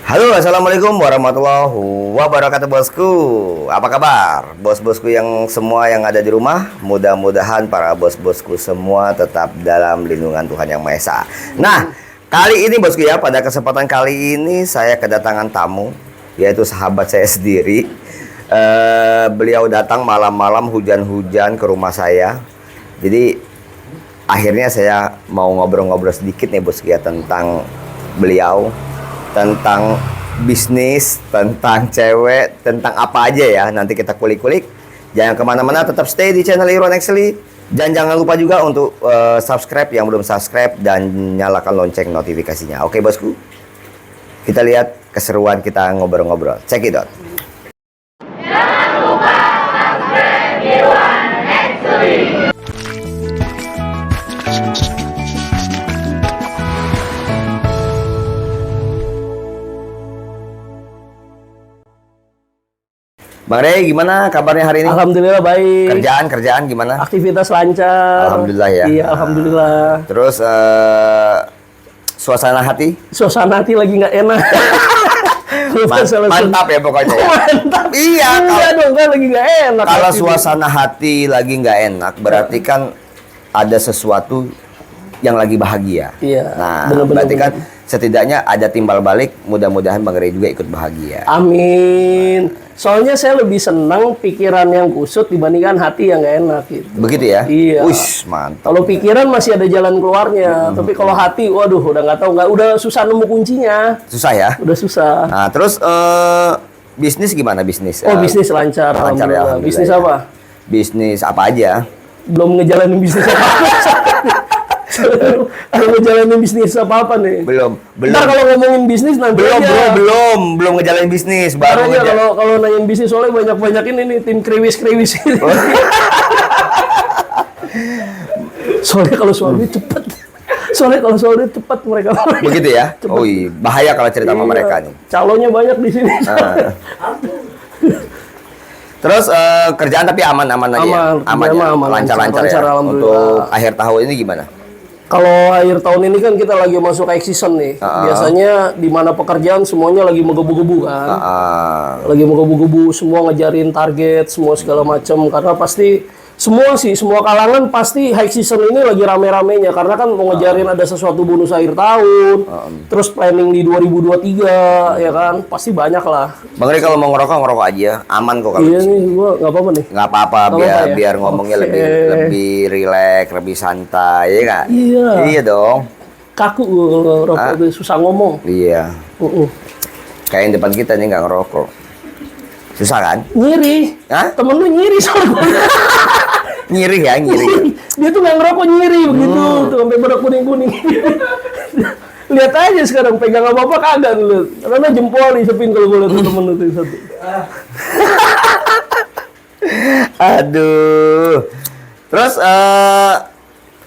Halo, assalamualaikum warahmatullahi wabarakatuh bosku. Apa kabar bos-bosku yang semua yang ada di rumah? Mudah-mudahan para bos-bosku semua tetap dalam lindungan Tuhan Yang Maha Esa. Nah, kali ini bosku ya, pada kesempatan kali ini saya kedatangan tamu, yaitu sahabat saya sendiri. Beliau datang malam-malam hujan-hujan ke rumah saya. Jadi akhirnya saya mau ngobrol-ngobrol sedikit nih bosku ya, tentang beliau, tentang bisnis, tentang cewek, tentang apa aja ya. Nanti kita kulik-kulik. Jangan kemana-mana, tetap stay di channel Irwan Actually. Dan jangan lupa juga untuk subscribe yang belum subscribe dan nyalakan lonceng notifikasinya. Oke bosku, kita lihat keseruan kita ngobrol-ngobrol. Check it out. Jangan lupa subscribe Irwan Actually. Bang Rey, gimana kabarnya hari ini? Alhamdulillah baik. Kerjaan gimana? Aktivitas lancar. Alhamdulillah ya. Iya, alhamdulillah. Terus suasana hati? Suasana hati lagi nggak enak. Mantap ya pokoknya. Ya? Mantap. Iya. Iya dong, kan lagi nggak enak. Kalau suasana hati lagi nggak enak, berarti kan ada sesuatu yang lagi bahagia. Iya. Nah, bener, berarti bener. kan setidaknya ada timbal balik. Mudah-mudahan Bang Rey juga ikut bahagia. Amin. Soalnya saya lebih senang pikiran yang kusut dibandingkan hati yang nggak enak gitu. Begitu ya? Iya. Wih, mantap. Kalau pikiran masih ada jalan keluarnya, tapi kalau hati, waduh, udah nggak tahu, udah susah nemu kuncinya. Susah ya? Udah susah. Nah, terus bisnis gimana bisnis? Oh, bisnis lancar. Lancar ya, alhamdulillah Bisnis ya. apa? Bisnis apa aja? Belum ngejalanin bisnis apa-apa. Kalau ngejalanin bisnis apa-apa nih? Belum. Ntar kalau ngomongin bisnis nanti aja. Belum ngejalanin bisnis. Baru Baru aja kalau nanyain bisnis soalnya banyak-banyakin ini tim kriwis ini. Oh. Soalnya kalau soalnya cepet. Soalnya kalau soalnya cepat mereka. Begitu ya? Cepet. Oh iya, bahaya kalau cerita sama Iya. mereka nih. Calonnya banyak di sini. Terus kerjaan tapi aman-aman aja ya? Aman, ya? aman, Lancar-lancar ya? lancar, alhamdulillah. Untuk akhir tahun ini gimana? Kalau akhir tahun ini kan kita lagi masuk high season nih. Biasanya di mana pekerjaan semuanya lagi menggebu-gebu kan. Lagi menggebu-gebu, semua ngejarin target, semua segala macam. Karena pasti semua kalangan pasti high season ini lagi rame-ramenya. Karena kan mau ngejarin ada sesuatu bonus akhir tahun. Terus planning di 2023, ya kan. Pasti banyak lah. Bang Rey kalau mau ngerokok aja, aman kok kalau Iya di sini. nih, gua nggak apa-apa nih. Nggak apa-apa, Nggak biar apa-apa ya? biar ngomongnya Oke. lebih rileks, lebih santai, ya nggak? Iya. Iya dong. Kaku gua ngerokok tuh, susah ngomong. Iya. Kayak yang depan kita nih nggak ngerokok. Susah kan? Nyiri. Hah? Temen lu nyiri soalnya. Nyiri ya, nyiri. Dia tuh nggak ngerokok nyiri begitu, tuh sampai berak kuning-kuning. Lihat aja sekarang pegang apa-apa kagak lu. Karena jempol disepin kalau gue lihat temen lu tuh satu. Aduh. Terus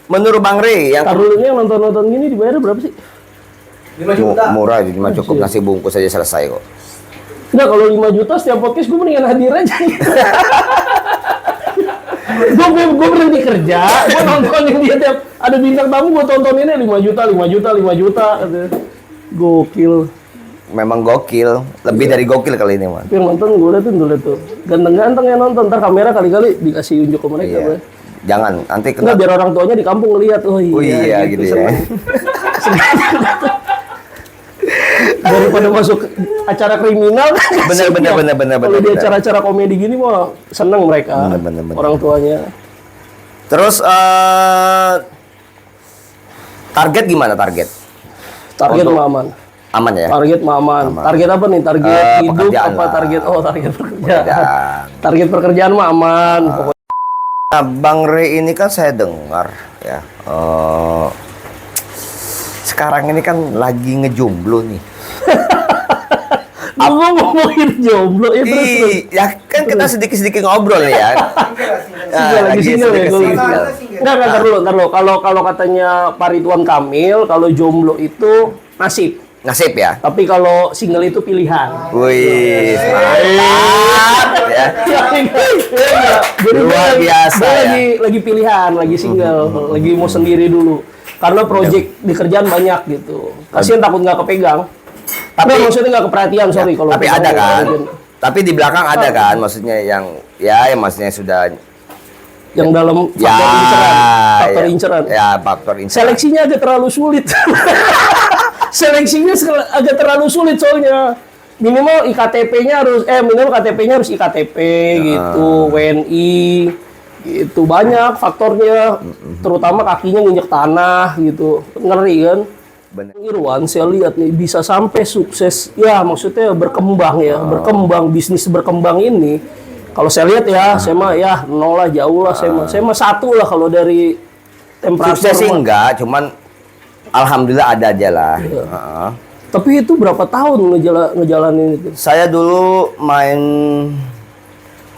menurut Bang Rey yang Taruhnya yang nonton-nonton gini dibayar berapa sih? 5 juta. murah, cuma cukup nasi bungkus aja selesai kok. Enggak, kalau 5 juta setiap podcast gue mendingan hadir aja. Gue berhenti kerja, gue nontonin dia tiap ada bintang tamu, gue tontoninnya 5 juta. Gokil. Memang gokil, lebih dari gokil kali ini, Man. Tapi yang nonton gue liatin dulu tuh. Ganteng-ganteng yang nonton, ntar kamera kali-kali dikasih unjuk ke mereka. Iya. Bro. Jangan, nanti Enggak, kena. biar orang tuanya di kampung ngeliat. Oh iya, gitu ya. seneng. Daripada masuk acara kriminal. Bener. Kalau di acara-acara komedi gini mah seneng mereka. Bener. Orang tuanya. Terus target gimana target? Target Untuk- mah aman. Aman ya? Target mah aman. Target apa nih? Target hidup pekerjaan apa lah. target? Oh, target pekerjaan. Pekerjaan. Target pekerjaan mah aman. Pokoknya. Nah, Bang Rey ini kan saya dengar ya. Sekarang ini kan lagi ngejomblo nih. Gue ngomongin jomblo ya terus. Ya kan kita sedikit-sedikit ngobrol nih ya. Lagi single ya gue. single. Ntar dulu. Kalau katanya Pak Ridwan Kamil, kalau jomblo itu nasib. Nasib ya. Tapi kalau single itu pilihan. Wih, mantap ya. Jadi Luar biasa dia ya. lagi pilihan, lagi single, lagi mau sendiri dulu. Karena project di kerjaan banyak gitu. Kasihan takut nggak kepegang. Tapi Nggak, maksudnya nggak keperhatian, sorry kalau tapi misalnya ada kan. mungkin Tapi di belakang ada kan, maksudnya yang maksudnya sudah yang dalam ya, faktor inceran, faktor ya, inceran. ya faktor inceran. Seleksinya agak terlalu sulit. Seleksinya agak terlalu sulit soalnya. Minimal IKTP-nya harus minimal KTP-nya harus IKTP gitu, WNI gitu, banyak faktornya. Terutama kakinya nginjek tanah gitu. Ngeri kan? Bener. Irwan saya lihat nih bisa sampai sukses. Ya, maksudnya berkembang ya, berkembang bisnis berkembang ini. Kalau saya lihat ya, saya mah ya nol lah, jauh lah, saya mah satu lah kalau dari temperatur. Sukses sih mah. enggak, cuman alhamdulillah ada aja lah. Iya. Heeh. Tapi itu berapa tahun ngejalanin itu? Saya dulu main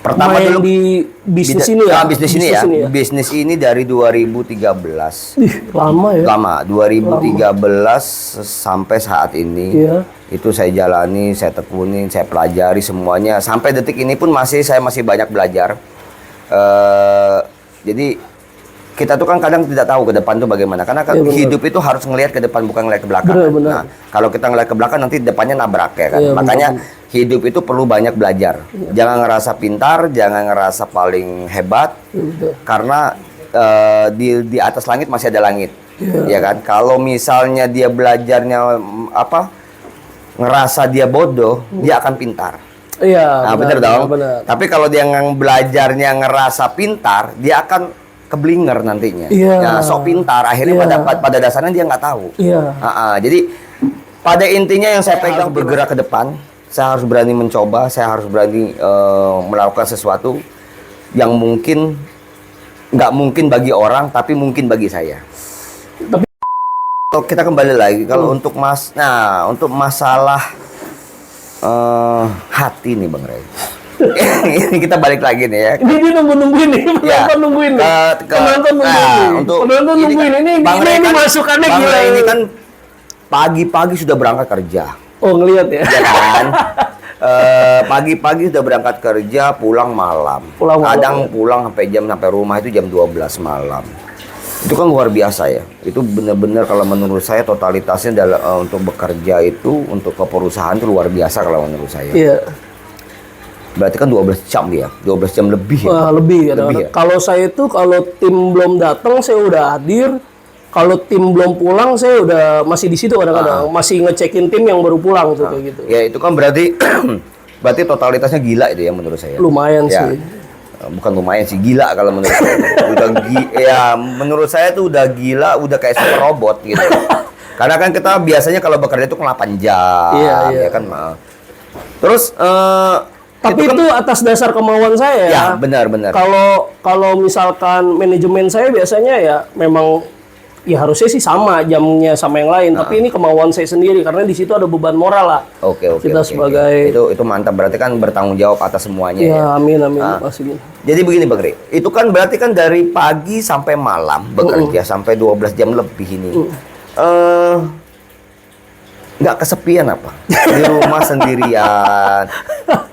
pertama Main dulu di bisnis ini ya? Bisnis ini ya. Bisnis ini dari 2013. Ih, lama ya? Lama, 2013 sampai saat ini. Iya. Itu saya jalani, saya tekunin, saya pelajari semuanya. Sampai detik ini pun saya masih banyak belajar. Jadi kita tuh kan kadang tidak tahu ke depan tuh bagaimana. Karena kan Iya, benar. hidup itu harus ngelihat ke depan, bukan ngelihat ke belakang. Benar, benar. Nah, kalau kita ngelihat ke belakang nanti depannya nabrak ya kan. Iya, Makanya benar. hidup itu perlu banyak belajar. Jangan ngerasa pintar, jangan ngerasa paling hebat. Iya. Karena di atas langit masih ada langit. Ya kan? Kalau misalnya dia belajarnya ngerasa dia bodoh, dia akan pintar. Iya. Nah, bener dong. Benar. Tapi kalau dia belajarnya ngerasa pintar, dia akan keblinger nantinya. Iya. Nah, sok pintar, akhirnya Iya. pada dasarnya dia nggak tahu. Iya. Jadi pada intinya yang saya pegang bergerak ke depan, saya harus berani mencoba, saya harus berani melakukan sesuatu yang mungkin nggak mungkin bagi orang, tapi mungkin bagi saya. Tapi Kalau kita kembali lagi, kalau untuk masalah hati nih Bang Ray. Ini kita balik lagi nih ya. ini dia nungguin nih, Ya, penonton nungguin nih. Penonton nungguin nah, nih. untuk Penonton ini nungguin kan, ini. Bang Ray Ini kan- masukannya Bang gila. Ray ini kan pagi-pagi sudah berangkat kerja, Oh, ngelihat ya. ya kan? Pagi-pagi sudah berangkat kerja, pulang malam. Pulang malam, Kadang ya. pulang sampai rumah itu jam 12 malam. Itu kan luar biasa ya. Itu benar-benar kalau menurut saya totalitasnya dalam untuk bekerja itu untuk ke perusahaan itu luar biasa kalau menurut saya. Iya. Berarti kan 12 jam ya, 12 jam lebih ya. Wah, lebih kadang-kadang. Lebih ya? Kalau saya itu kalau tim belum datang saya udah hadir. Kalau tim belum pulang saya udah masih di situ kadang-kadang, masih ngecekin tim yang baru pulang tuh kayak gitu. Ya itu kan berarti berarti totalitasnya gila itu ya menurut saya. Lumayan Ya. sih. Bukan lumayan sih, gila kalau menurut saya. Ya menurut saya tuh udah gila, udah kayak super robot gitu. Karena kan kita biasanya kalau bekerja itu 8 jam, Iya. ya kan. Terus Tapi kan- itu atas dasar kemauan saya ya benar-benar. Kalau misalkan manajemen saya biasanya ya memang ya harusnya sih sama jamnya sama yang lain, tapi ini kemauan saya sendiri karena di situ ada beban moral lah. Oke. Kita sebagai itu mantap, berarti kan bertanggung jawab atas semuanya ya. ya amin pasti. Jadi begini Bang Ri, itu kan berarti kan dari pagi sampai malam bekerja sampai 12 jam lebih ini. Nggak kesepian apa? Di rumah sendirian.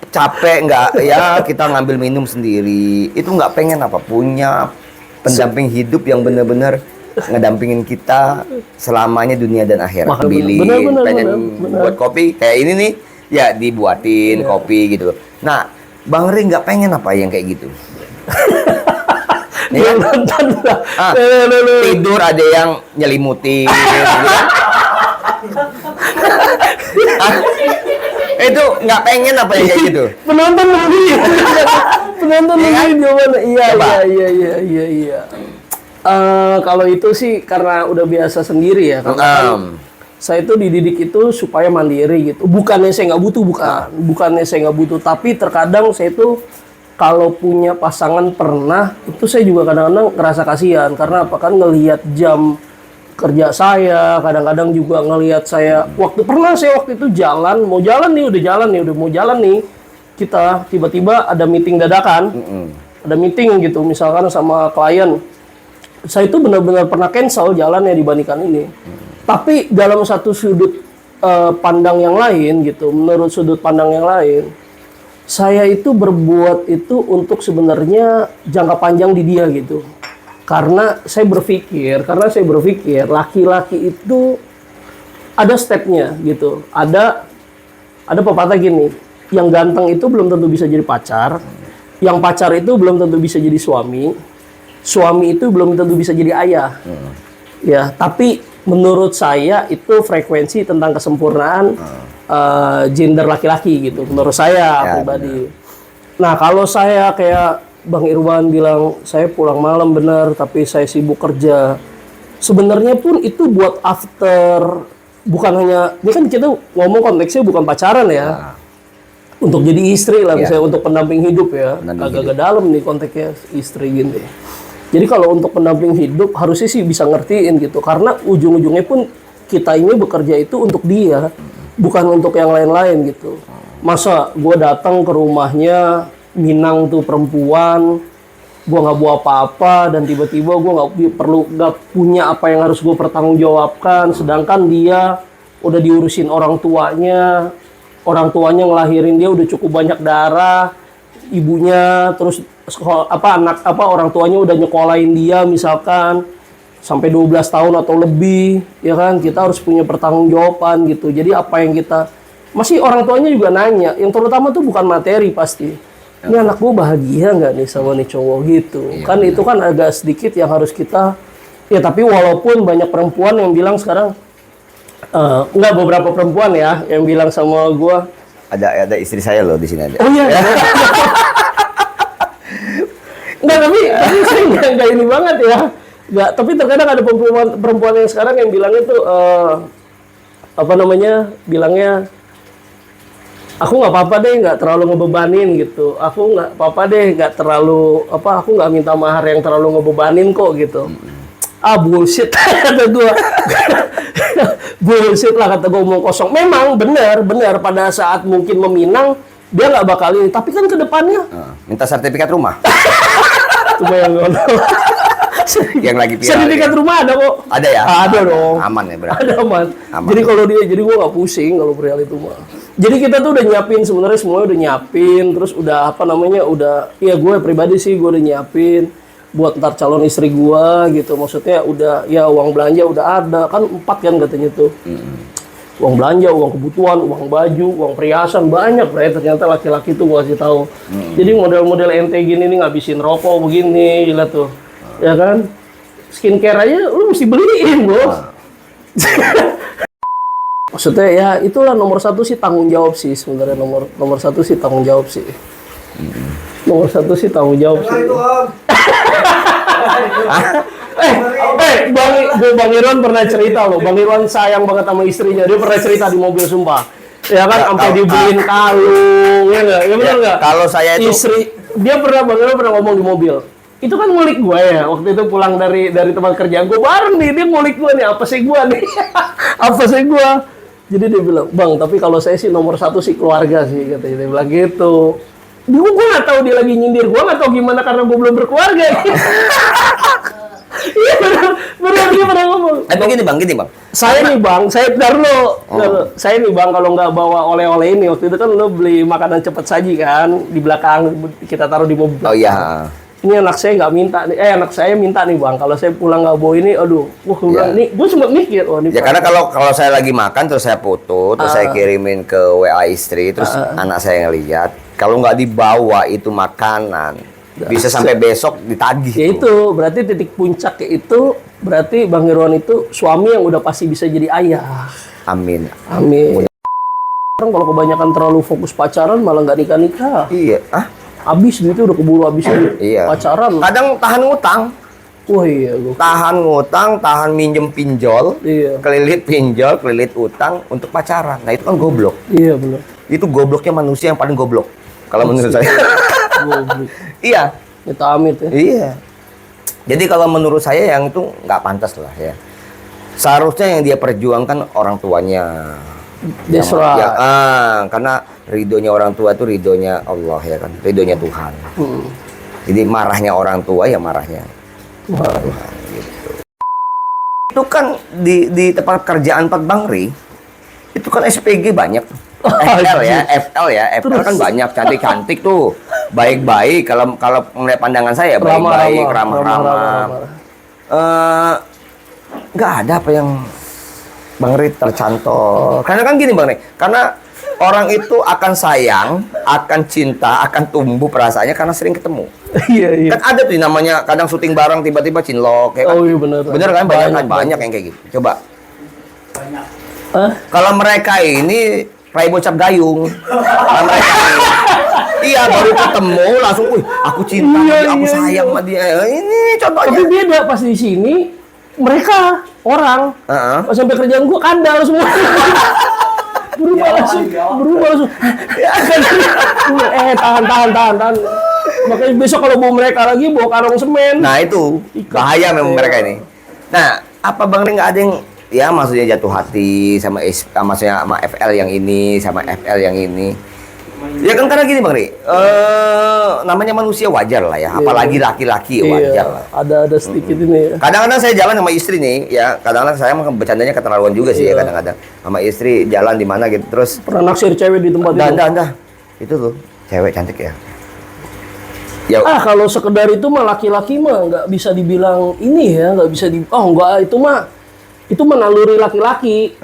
Capek nggak? Ya kita ngambil minum sendiri. Itu nggak pengen apa? Punya pendamping hidup yang benar-benar ngedampingin kita selamanya dunia dan akhirat. Wah, Bilin, benar, pengen benar. buat kopi kayak ini nih, ya dibuatin kopi gitu. Nah, Bang Ri nggak pengen apa yang kayak gitu? Dia nonton lah. Tidur ada yang nyelimutin gitu kan? Itu nggak pengen apa yang kayak gitu? Penonton nungguin. Penonton nungguin jawabannya. Coba. Iya. Kalau itu sih karena udah biasa sendiri ya. Karena kan saya itu dididik itu supaya mandiri gitu. Bukannya saya nggak butuh, bukannya saya nggak butuh. Tapi terkadang saya itu kalau punya pasangan pernah, itu saya juga kadang-kadang ngerasa kasihan. Karena apa kan ngelihat jam kerja saya, kadang-kadang juga ngelihat saya waktu itu jalan, mau jalan nih, udah mau jalan nih. Kita tiba-tiba ada meeting dadakan. Ada meeting gitu misalkan sama klien. Saya itu benar-benar pernah cancel jalannya dibandingkan ini. Tapi dalam satu sudut pandang yang lain gitu, menurut sudut pandang yang lain, saya itu berbuat itu untuk sebenarnya jangka panjang di dia gitu. Karena saya berpikir laki-laki itu ada stepnya gitu. Ada Ada pepatah gini, yang ganteng itu belum tentu bisa jadi pacar, yang pacar itu belum tentu bisa jadi suami, suami itu belum tentu bisa jadi ayah. Ya, tapi menurut saya itu frekuensi tentang kesempurnaan gender laki-laki gitu. Menurut saya pribadi. Nah, kalau saya kayak Bang Irwan bilang, saya pulang malam benar, tapi saya sibuk kerja. Sebenarnya pun itu buat after, bukan hanya, ini kan kita ngomong konteksnya bukan pacaran ya. Untuk jadi istri lah, misalnya untuk pendamping hidup ya. Agak-agak dalam nih konteksnya istri gini. Jadi kalau untuk pendamping hidup harusnya sih bisa ngertiin gitu. Karena ujung-ujungnya pun kita ini bekerja itu untuk dia, bukan untuk yang lain-lain gitu. Masa gue datang ke rumahnya, Minang tuh perempuan, gue nggak bawa apa-apa, dan tiba-tiba gue nggak punya apa yang harus gue pertanggungjawabkan, sedangkan dia udah diurusin orang tuanya ngelahirin dia udah cukup banyak darah, ibunya terus orang tuanya udah nyekolahin dia misalkan sampai 12 tahun atau lebih, ya kan, kita harus punya pertanggungjawaban gitu. Jadi apa yang kita masih orang tuanya juga nanya, yang terutama tuh bukan materi pasti. Ini anak gue bahagia nggak nih sama nih cowok gitu. Kan itu kan agak sedikit yang harus kita, ya tapi walaupun banyak perempuan yang bilang sekarang, enggak, beberapa perempuan ya yang bilang sama gue, ada istri saya loh di sini ada. oh iya. Enggak, tapi saya nggak ini banget ya. Nggak, tapi terkadang ada perempuan yang sekarang yang bilangnya tuh bilangnya aku nggak apa-apa deh, nggak terlalu ngebebanin gitu. Aku nggak apa-apa deh, nggak terlalu aku nggak minta mahar yang terlalu ngebebanin kok gitu. Bullshit kata gue. Bullshit lah kata gue, omong kosong. Memang benar pada saat mungkin meminang dia nggak bakal ini, tapi kan ke depannya minta sertifikat rumah. Yang lagi sertifikat rumah ada kok. Ada ya? Ada dong. Aman ya berarti. Ada aman. Jadi kalau jadi gue nggak pusing kalau perihal itu mah. Jadi kita tuh udah nyiapin, sebenarnya semuanya udah nyiapin, terus udah ya gue pribadi sih gue udah nyiapin buat ntar calon istri gue gitu. Maksudnya udah, ya uang belanja udah ada, kan 4 kan katanya tuh. Uang belanja, uang kebutuhan, uang baju, uang perhiasan, banyak berarti ternyata laki-laki tuh gue kasih tahu. Jadi model-model ente gini nih ngabisin rokok begini, gila tuh. Ya kan, skincare aja lu mesti beliin, bos. Maksudnya ya itulah nomor 1 sih tanggung jawab sih sebenarnya, nomor 1 sih tanggung jawab sih. Nomor 1 sih tanggung jawab sih. Bang Irwan pernah cerita loh. Bang Irwan sayang banget sama istrinya. Dia pernah cerita di mobil, sumpah. Ya kan, sampai dibeliin kalung, ya nggak? Ya benar nggak? Kalau saya itu Bang Irwan pernah ngomong di mobil. Itu kan ngulik gue ya, waktu itu pulang dari tempat kerjaan gue bareng nih, dia ngulik gue nih, apa sih gue nih? Apa sih gue? Jadi dia bilang, Bang, tapi kalau saya sih nomor 1 sih keluarga sih, katanya. Dia bilang gitu. Gue nggak tahu dia lagi nyindir, gue nggak tahu gimana karena gue belum berkeluarga. Iya benar dia pernah ngomong. Gini bang. Saya nih bang, saya saya nih bang, kalau nggak bawa oleh-oleh ini, waktu itu kan lo beli makanan cepat saji kan di belakang, kita taruh di mobil. Oh iya. Ini anak saya nggak minta nih, anak saya minta nih bang, kalau saya pulang nggak bawa ini, aduh, nih, gue sempat mikir, nih. Ya karena kalau saya lagi makan terus saya foto, terus saya kirimin ke WA istri, terus anak saya ngeliat, kalau nggak dibawa itu makanan, bisa sampai besok ditagih. Ya itu berarti titik puncak itu, berarti Bang Irwan itu suami yang udah pasti bisa jadi ayah. Amin. Sekarang kalau kebanyakan terlalu fokus pacaran malah nggak nikah. Iya. Habis duitnya udah keburu habis pacaran. Kadang tahan ngutang. Wah iya. Tahan ngutang, tahan minjem pinjol, kelilit pinjol, kelilit utang untuk pacaran. Nah itu kan goblok. Iya benar. Itu gobloknya manusia yang paling goblok. Kalau menurut saya. Goblok. Iya. Kita amit ya. Iya. Jadi kalau menurut saya yang itu nggak pantas lah ya. Seharusnya yang dia perjuangkan orang tuanya. That's right. Karena ridhonya orang tua itu ridhonya Allah ya kan, ridhonya Tuhan. Jadi marahnya orang tua ya marahnya Tuhan gitu. Itu kan di tempat kerjaan Pak Bangri itu kan SPG banyak. FL kan banyak, cantik-cantik tuh, baik-baik. Kalau melihat pandangan saya baik-baik, ramah-ramah. Nggak ada apa yang Bang Ri tercantol. Karena kan gini Bang Ri, karena Orang itu akan sayang, akan cinta, akan tumbuh perasaannya karena sering ketemu. Iya, iya. Kan ada tuh namanya kadang syuting bareng tiba-tiba cinlok ya kan? Oh iya benar. Bener kan banyak yang kayak gitu. Coba. Hah? Kalau mereka ini rai bocap gayung. Kalau mereka ini, iya baru ketemu langsung, wih aku cinta sama dia, aku sayang sama dia. Ini contohnya. Tapi beda pas di sini mereka orang pas sampai kerjaan gua kadal semua. berubah langsung. tahan. Makanya besok kalau bawa mereka lagi bawa karung semen. Nah itu bahaya memang mereka ini. Nah apa Bang Ri nggak ada yang ya maksudnya jatuh hati sama maksudnya sama FL yang ini sama FL yang ini? Ya kan karena gini Bang Ri, namanya manusia wajar lah ya, apalagi laki-laki wajar lah. Ada sedikit ini. Kadang-kadang saya jalan sama istri nih, ya kadang-kadang saya bercandanya keterlaluan juga sih ya kadang-kadang sama istri jalan di mana gitu terus. Pernah naksir cewek di tempat itu? Dah. Itu tuh cewek cantik ya. Ya. Kalau sekedar itu mah laki-laki mah nggak bisa dibilang ini ya, nggak bisa enggak itu mah naluri laki-laki,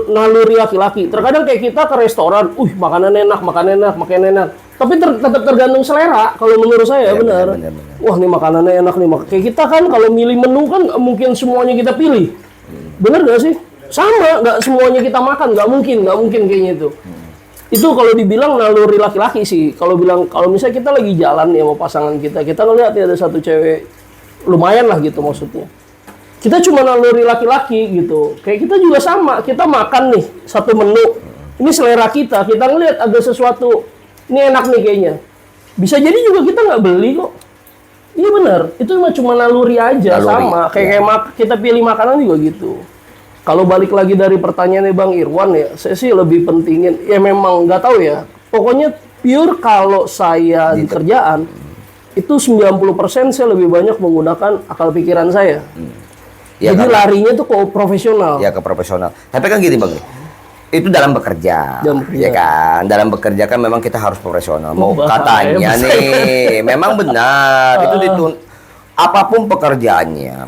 naluri laki-laki. Terkadang kayak kita ke restoran, makanan enak. Tapi tetap tergantung selera. Kalau menurut saya benar. Wah, nih makanannya enak nih. Kayak kita kan kalau milih menu kan mungkin semuanya kita pilih. Bener gak sih? Sama, nggak semuanya kita makan, nggak mungkin kayaknya itu. Itu kalau dibilang naluri laki-laki sih. Kalau misalnya kita lagi jalan nih sama pasangan kita ngeliat ya ada satu cewek lumayan lah gitu maksudnya. Kita cuma naluri laki-laki gitu. Kayak kita juga sama, kita makan nih satu menu. Ini selera kita ngelihat ada sesuatu, ini enak nih kayaknya. Bisa jadi juga kita nggak beli kok. Iya benar, itu cuma naluri aja, sama. Kayak kita pilih makanan juga gitu. Kalau balik lagi dari pertanyaannya Bang Irwan ya, saya sih lebih pentingin, ya memang nggak tahu ya. Pokoknya pure kalau saya di kerjaan, itu 90% saya lebih banyak menggunakan akal pikiran saya. Ya, jadi larinya tuh ke profesional. Ya ke profesional. Tapi kan gini Bang, itu dalam bekerja. Ya kan, dalam bekerja kan memang kita harus profesional. Mau katanya nih, memang benar itu apapun pekerjaannya.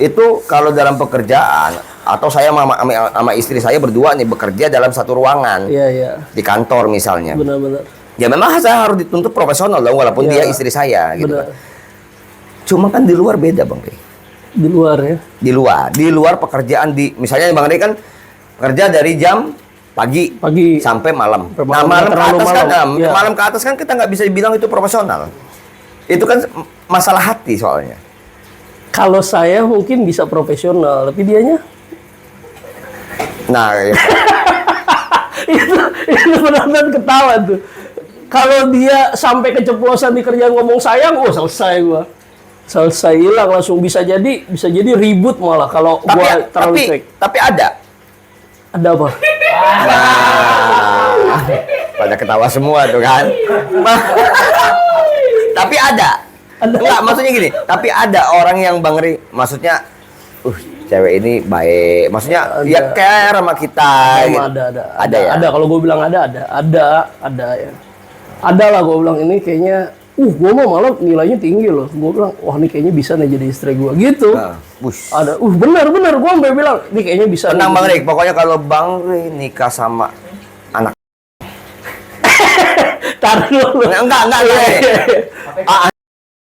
Itu kalau dalam pekerjaan atau saya sama istri saya berdua nih bekerja dalam satu ruangan. Di kantor misalnya. Benar-benar. Ya memang saya harus dituntut profesional dong walaupun dia istri saya gitu kan. Cuma kan di luar beda Bang Ri. Di luar ya? Di luar pekerjaan misalnya Bang Ri kan kerja dari jam pagi sampai malam. Nah malam ke atas kan kita nggak bisa dibilang itu profesional. Itu kan masalah hati soalnya. Kalau saya mungkin bisa profesional, tapi dianya? Nah, ya. itu benar-benar ketawa tuh. Kalau dia sampai keceplosan di kerjaan ngomong sayang, selesai gua. Selesai hilang langsung bisa jadi ribut malah kalau gua terlalu cuek. Tapi ada apa? Nah, pada ketawa semua tuh kan. Tapi ada. Enggak, maksudnya gini. Tapi ada orang yang Bang Ri, maksudnya, cewek ini baik. Maksudnya dia care sama kita. Gitu. Ada ya. Ada kalau gue bilang ada ya. Ada lah gue bilang ini kayaknya. Gue mau malah nilainya tinggi loh. Gue bilang, wah ini kayaknya bisa nih jadi istri gue gitu. Ada, benar. Gue sampai bilang, ini kayaknya bisa. Tenang Bang Ri, pokoknya kalau Bang Ri nikah sama anak. Taruh dulu. Enggak.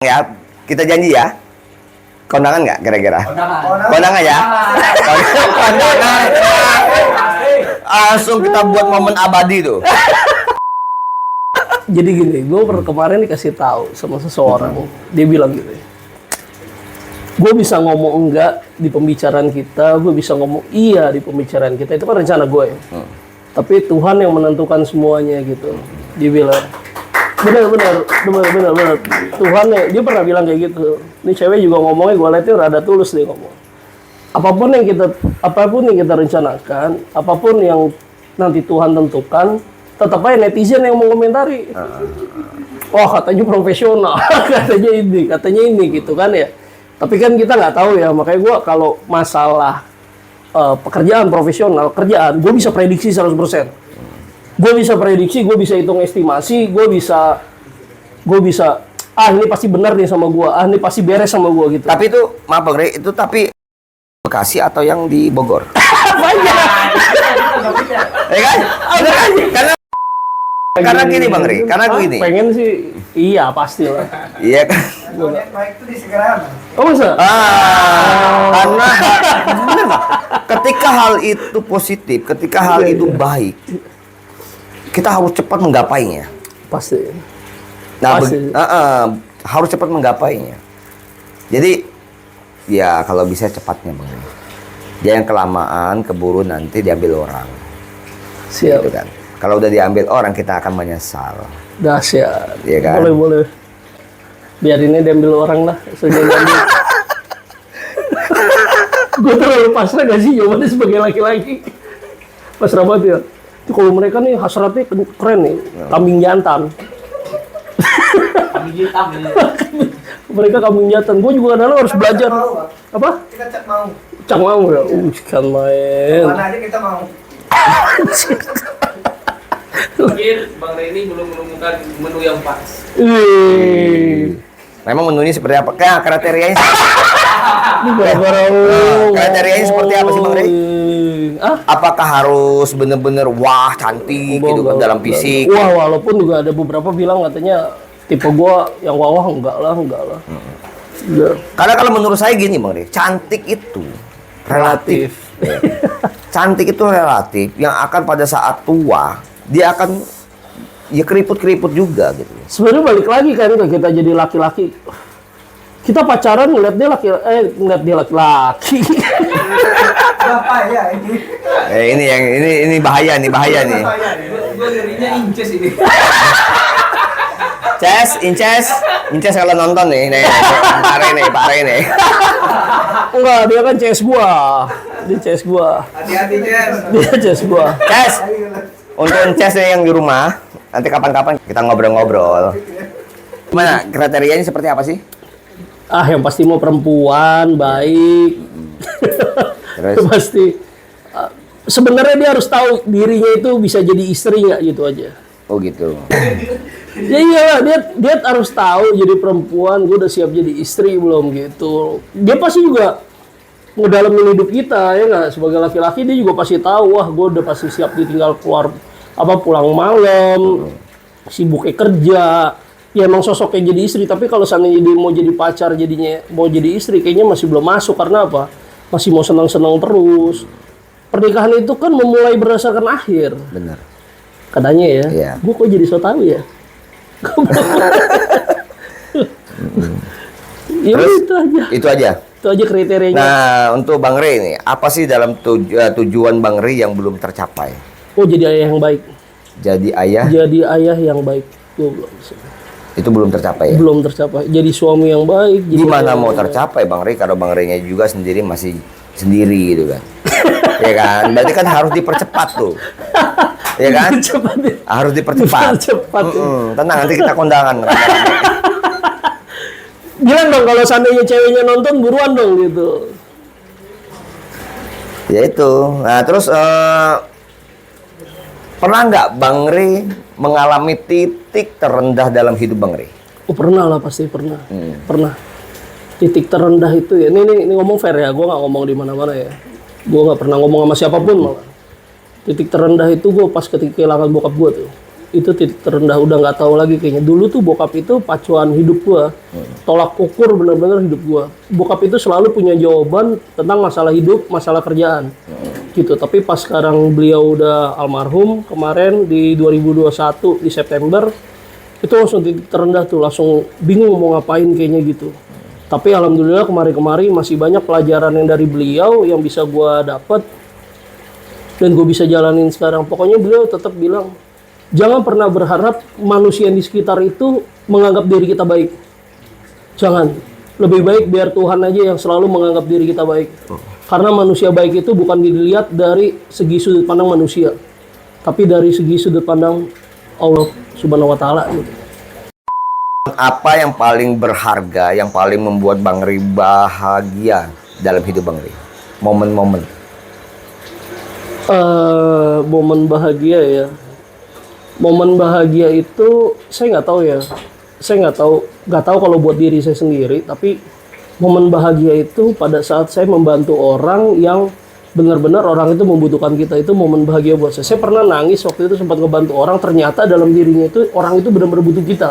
Ya, kita janji ya. Kondangan nggak kira-kira? Kondangan ya. Kondangan. Langsung kita buat momen abadi tuh. Jadi gini, gue kemarin dikasih tahu sama seseorang, dia bilang gitu, gue bisa ngomong enggak di pembicaraan kita, gue bisa ngomong iya di pembicaraan kita, itu kan rencana gue ya. Tapi Tuhan yang menentukan semuanya gitu. Dia bilang, benar. Tuhan ya, dia pernah bilang kayak gitu. Ini cewek juga ngomongnya, gue liatnya rada tulus dia ngomong. Apapun yang kita rencanakan, apapun yang nanti Tuhan tentukan, tetap aja netizen yang mau komentari. Wah katanya profesional, katanya ini gitu kan ya. Tapi kan kita nggak tahu ya, makanya gue kalau masalah pekerjaan profesional, gue bisa prediksi 100%. Gue bisa prediksi, gue bisa hitung estimasi, gue bisa ini pasti benar nih sama gue, ini pasti beres sama gue gitu. Tapi itu, maaf Bang Ri, itu tapi Bekasi atau yang di Bogor? Banyak. Ya kan? Bener kan? Karena gini Bang Ri, karena gini. Pengen sih, iya pasti lah. Iya kan? Baik itu di segera. Oh masa? Karena bener Bang. Ketika hal itu positif, ketika hal itu baik, kita harus cepat menggapainya. Pasti. Nah, Pasti. harus cepat menggapainya. Jadi, ya kalau bisa cepatnya Bang. Jangan kelamaan, keburu nanti diambil orang. Siap. Gitu kan. Kalau udah diambil orang, kita akan menyesal. Dahsyat. Iya kan? Boleh. Biar ini diambil orang lah. Sudah diambil. Gue terlalu pasrah gak sih jawabannya sebagai laki-laki? Pasrah banget ya. Itu kalau mereka nih hasratnya keren nih. Kambing jantan. Kami hitam ini. Mereka kambing jantan. Gue juga kadang harus belajar. Mau, Bang. Apa? Kita cek mau. Cang mau ya? Kan main. Mana aja kita mau. Mungkin Bang Reni belum menemukan menu yang pas. Wih. Memang menunya seperti apa? Kayak kriterianya. Ini gara-gara kriterianya seperti apa sih, Bang Rey? Ah? Apakah harus bener-bener wah cantik gitu kan dalam fisik? Wah, walaupun juga ada beberapa bilang katanya tipe gua yang wawah enggak lah. Enggak. Karena kalau menurut saya gini Bang Rey, cantik itu relatif. Cantik itu relatif, yang akan pada saat tua dia akan ya keriput-keriput juga gitu. Sebenarnya balik lagi kan ke kita jadi laki-laki. Kita pacaran ngeliat dia laki-laki. Apa ya ini? Ini bahaya nih. Gue ngerinya inces ini. Inces kalau nonton nih, pare nih. Enggak, dia kan CS gua. Dia CS gua. Hati-hati, Jess. Dia CS gua. Ces, untuk Ces yang di rumah, nanti kapan-kapan kita ngobrol-ngobrol. Gimana, kriterianya seperti apa sih? Ah, yang pasti mau perempuan, baik. Terus? Pasti. Sebenarnya dia harus tahu dirinya itu bisa jadi istri nggak gitu aja. Oh gitu. Ya iyalah, dia harus tahu jadi perempuan, gue udah siap jadi istri belum gitu. Dia pasti juga ngedalamin hidup kita ya nggak, sebagai laki-laki dia juga pasti tahu, wah gue udah pasti siap ditinggal keluar pulang malam, sibuknya kerja. Ya emang sosoknya jadi istri, tapi kalau seandainya dia mau jadi pacar, jadinya mau jadi istri, kayaknya masih belum masuk. Karena apa? Masih mau senang-senang terus. Pernikahan itu kan memulai berdasarkan akhir. Bener. Katanya ya. Iya. Gue kok jadi so tahu ya? Ya Terus? itu aja. Itu aja kriterianya. Nah, untuk Bang Rey nih, apa sih dalam tujuan Bang Rey yang belum tercapai? Oh, jadi ayah yang baik. Jadi ayah Jadi ayah yang baik. Gue belum bisa. itu belum tercapai ya? Belum tercapai. Jadi suami yang baik. Jadi Gimana ayah mau yang baik. tercapai Bang Rey kalau Bang Rey-nya juga sendiri masih sendiri gitu kan? Ya kan? Berarti kan harus dipercepat tuh. Ya kan? Cepat ya. Harus dipercepat. Cepat. Tenang, nanti kita kondangan. Bilang dong kalau seandainya ceweknya nonton buruan dong gitu. Ya itu. Nah, terus pernah nggak Bang Rey mengalami titik terendah dalam hidup Bang Rey? Oh, pernah lah, pasti pernah. Pernah. Titik terendah itu ya. Ini ngomong fair ya. Gue nggak ngomong di mana-mana ya. Gue nggak pernah ngomong sama siapapun malah. Titik terendah itu gue pas ketika kehilangan bokap gue tuh. Itu titik terendah, udah nggak tahu lagi kayaknya. Dulu tuh bokap itu pacuan hidup gue. Tolak ukur benar-benar hidup gue. Bokap itu selalu punya jawaban tentang masalah hidup, masalah kerjaan. Gitu. Tapi pas sekarang beliau udah almarhum, kemarin di 2021 di September, itu langsung titik terendah tuh. Langsung bingung mau ngapain kayaknya gitu. Tapi alhamdulillah kemarin-kemarin masih banyak pelajaran yang dari beliau yang bisa gue dapat dan gue bisa jalanin sekarang. Pokoknya beliau tetap bilang, jangan pernah berharap manusia di sekitar itu menganggap diri kita baik. Jangan. Lebih baik biar Tuhan aja yang selalu menganggap diri kita baik. Karena manusia baik itu bukan dilihat dari segi sudut pandang manusia, tapi dari segi sudut pandang Allah Subhanahu wa Ta'ala gitu. Apa yang paling berharga, yang paling membuat Bang Rey bahagia dalam hidup Bang Rey? Momen-momen. Momen bahagia ya. Momen bahagia itu saya nggak tahu ya. Saya nggak tahu kalau buat diri saya sendiri. Tapi momen bahagia itu pada saat saya membantu orang yang benar-benar orang itu membutuhkan kita, itu momen bahagia buat saya. Saya pernah nangis waktu itu, sempat ngebantu orang, ternyata dalam dirinya itu orang itu benar-benar butuh kita.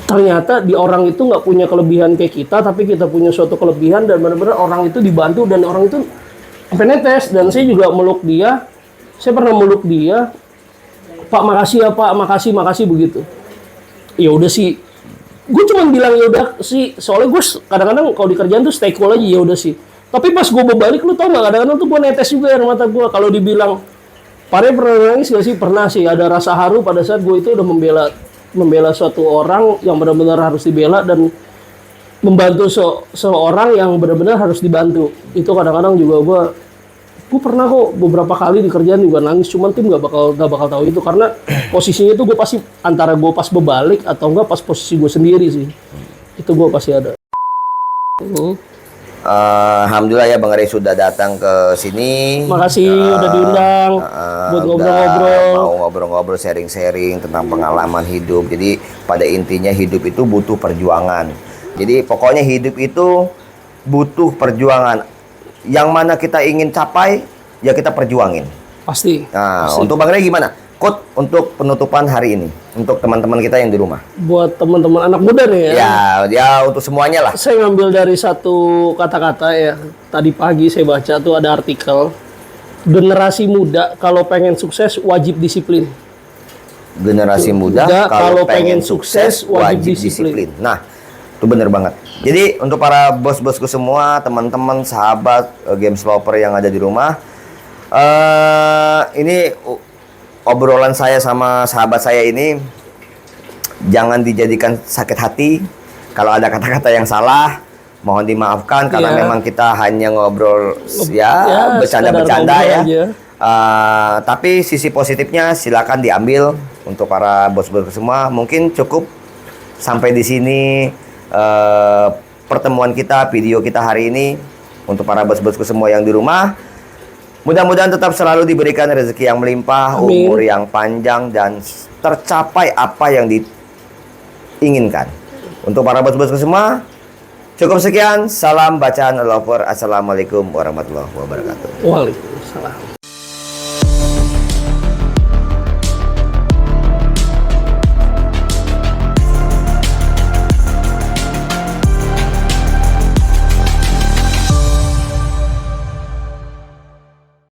Ternyata di orang itu nggak punya kelebihan kayak kita, tapi kita punya suatu kelebihan, dan benar-benar orang itu dibantu, dan orang itu sampai netes. Dan saya juga meluk dia, saya pernah meluk dia, Pak makasih ya Pak, makasih begitu. Ya udah sih, gue cuma bilang ya udah sih, soalnya gue kadang-kadang kalau di kerjaan tuh stay cool aja, ya udah sih. Tapi pas gue berbalik, lu tau nggak, kadang-kadang tuh gue netes juga air mata gue. Kalau dibilang Pare pernah nangis gak sih? Pernah sih, ada rasa haru pada saat gue itu udah membela suatu orang yang benar-benar harus dibela, dan membantu seorang yang benar-benar harus dibantu. Itu kadang-kadang juga gue pernah kok beberapa kali di kerjaan juga nangis, cuman tim gak bakal tahu itu, karena posisinya itu gue pasti antara gue pas berbalik atau enggak pas posisi gue sendiri sih, itu gue pasti ada. Alhamdulillah ya Bang Ray sudah datang ke sini. Makasih udah diundang buat ngobrol-ngobrol. Mau ngobrol-ngobrol, sharing-sharing tentang pengalaman hidup. Jadi pada intinya hidup itu butuh perjuangan. Jadi pokoknya hidup itu butuh perjuangan. Yang mana kita ingin capai, ya kita perjuangin. Pasti. Nah, Pasti. untuk Bang Ray gimana? Quote untuk penutupan hari ini untuk teman-teman kita yang di rumah. Buat teman-teman anak muda nih ya. Ya untuk semuanya lah. Saya ngambil dari satu kata-kata ya. Tadi pagi saya baca tuh ada artikel. Generasi muda kalau pengen sukses wajib disiplin. Generasi muda kalau pengen sukses wajib disiplin. Nah, itu bener banget. Jadi untuk para bos-bosku semua, teman-teman, sahabat Games Lover yang ada di rumah, ini obrolan saya sama sahabat saya ini jangan dijadikan sakit hati. Kalau ada kata-kata yang salah, mohon dimaafkan karena memang kita hanya ngobrol ya bercanda-bercanda ya. Tapi sisi positifnya silakan diambil untuk para bos-bos semua. Mungkin cukup sampai di sini pertemuan kita, video kita hari ini untuk para bos-bosku semua yang di rumah. Mudah-mudahan tetap selalu diberikan rezeki yang melimpah, Amin. umur yang panjang, dan tercapai apa yang diinginkan. Untuk para bos-bosku semua, cukup sekian. Salam bacaan lover. Assalamualaikum warahmatullahi wabarakatuh. Waalaikumsalam.